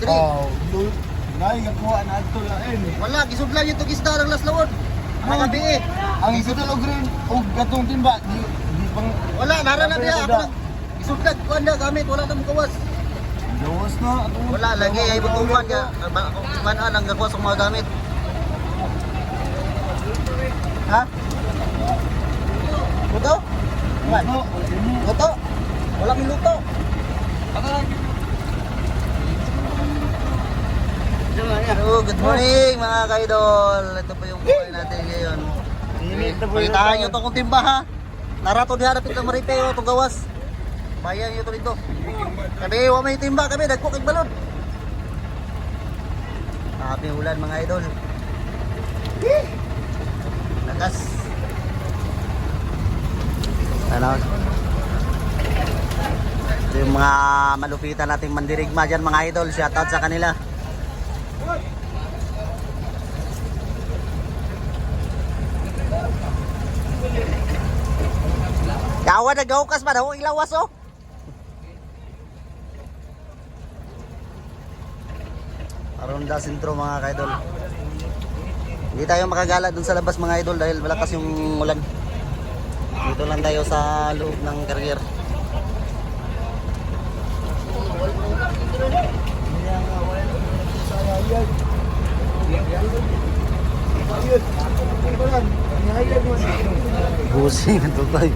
diri. Lay gakuha na adto lain. Wala gisudlan yung tugisda ng laslawon. Ang gabi eh. Ang isuto og green og gatong timba di pang Wala nara na biya ako. Gisudlan ko anda gamit wala na mukawas. gawas na atong Wala lagi ay butuman ka. Kumanan ang gawas ng mga gamit. Ha? Luto? Man. Luto? Wala may luto. Hello, good morning mga ka-idol. Ito po yung buhay natin ngayon. Pagkitahan nyo itong timba ha. Narato di harapit ng maripe o itong gawas. Bayan nyo ito dito. Kami, huwag may timba kami. Nagkuk balon. Sabi ulan mga idol. Lakas. Ano? Ito yung mga malupitan nating mandirigma dyan mga idol. Shoutout sa kanila. Gawa na gawkas pa daw ilawas oh. Aronda sentro mga ka-idol. Hindi tayo makagala dun sa labas mga idol dahil malakas yung ulan. Dito lang tayo sa loob ng carrier. Busing ito tayo.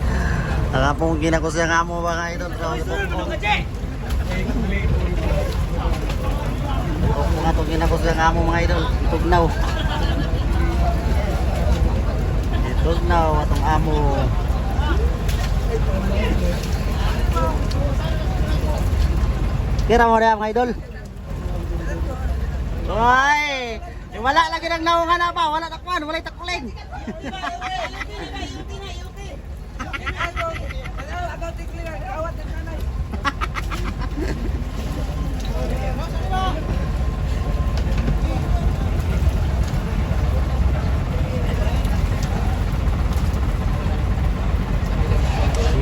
Nakapong kinakos yung amo mga idol. Mga itong kinakos yung amo mga idol. Itugnaw. Itugnaw atong amo. Kira mo rin mga idol. Hoy! Wala lagi ng naungan na ba? Wala takwan, wala takuling.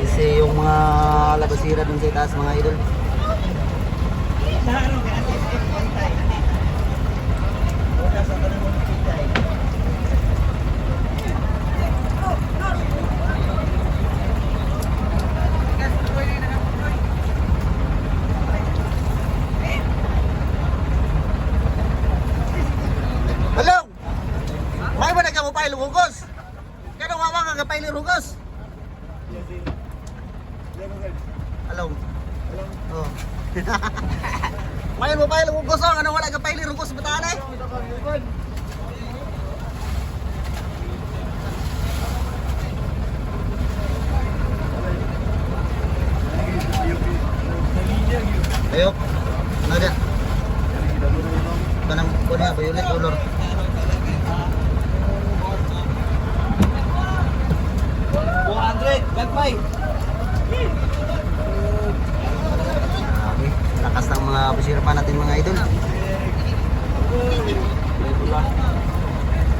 Kasi yung mga labasira dun sa itaas mga idol. Hello! May ba na ka mo pa ilugos? Kano wawa ka pa ilugos? Hello. Oh. May mo pa ilugos oh, ano wala ka pa ilugos bataan eh? Ayo. Ano dia? Kanang kunya violet color. Gagmay. Okay, lakas ng mga busirpa natin mga idol.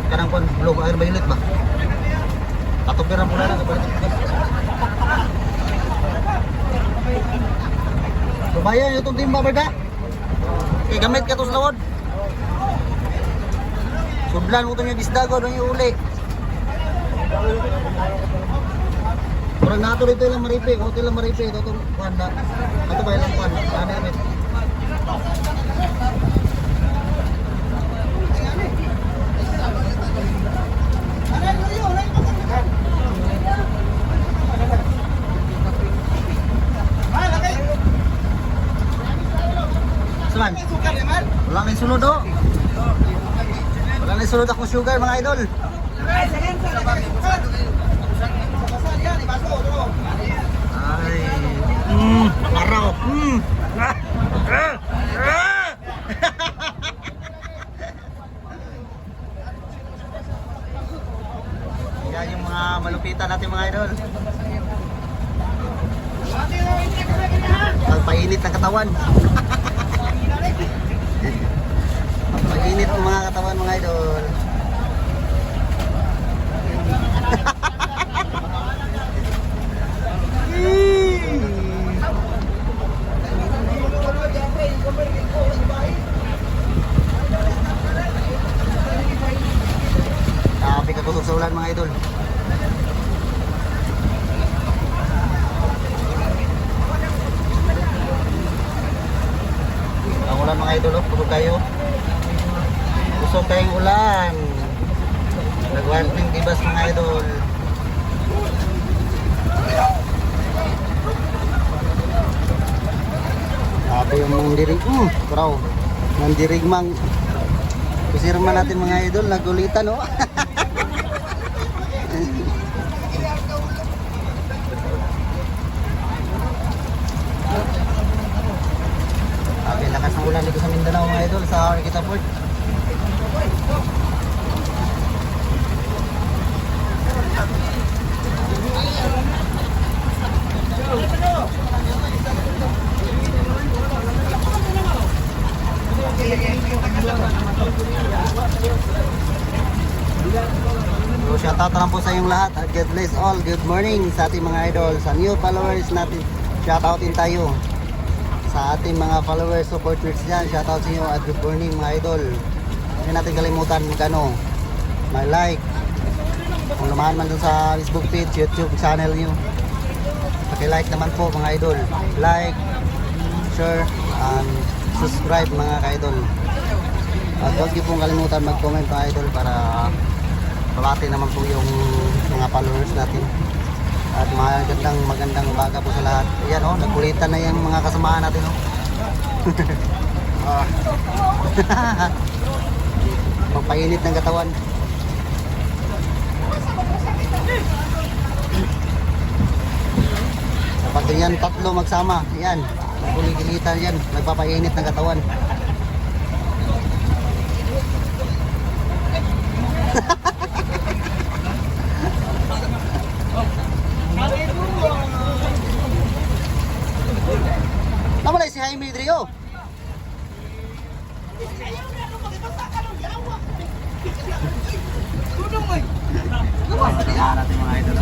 Kanang pon blue air violet ba? Katupiran pula na kapag. Lumayan yung timba ba? Okay, gamit ka to sa lawod. Sudlan mo ito yung disdago doon yung uli. Kurang nato dito lang maripe, kung ito lang maripe, ito itong panda. Ito ba ilang panda? Ano yan? Saman? Wala na yung sunod oh. Wala na yung sunod akong sugar mga idol. Ay. Araw. Yan yung mga malupitan natin mga idol. Pagpainit ng katawan. Pagpainit ng mga katawan mga idol. ulan mga idol. Ang ulan mga idol, oh, puro kayo. Usok kayong ulan. Nagwanting tibas mga idol. Sabi yung mandirig, bro. Mandirig mang. Kusirman natin mga idol, nagulitan oh. Sabi, lakas ng ulan dito sa Mindanao mga idol, sa Arquita Port. So shoutout na lang po sa inyong lahat at God bless all. Good morning sa ating mga idol, sa new followers natin. Shoutoutin tayo sa ating mga followers, supporters dyan. Shoutout sa inyo at good morning mga idol. Hindi natin kalimutan magkano mag-like. Kung lumahan man dun sa Facebook page, YouTube channel nyo, paki-like naman po mga idol. Like, share, and subscribe mga ka-idol. At huwag nyo pong kalimutan mag-comment mga idol para pabati naman po yung mga followers natin. At magandang umaga po sa lahat. Ayan oh, nagkulitan na yung mga kasamahan natin oh. Magpainit ng katawan. Kapag yan tatlo magsama, yan, nagkuligilitan yan, nagpapainit ng katawan. Namalay si Jaime Drio. Pagkakala natin mga idol.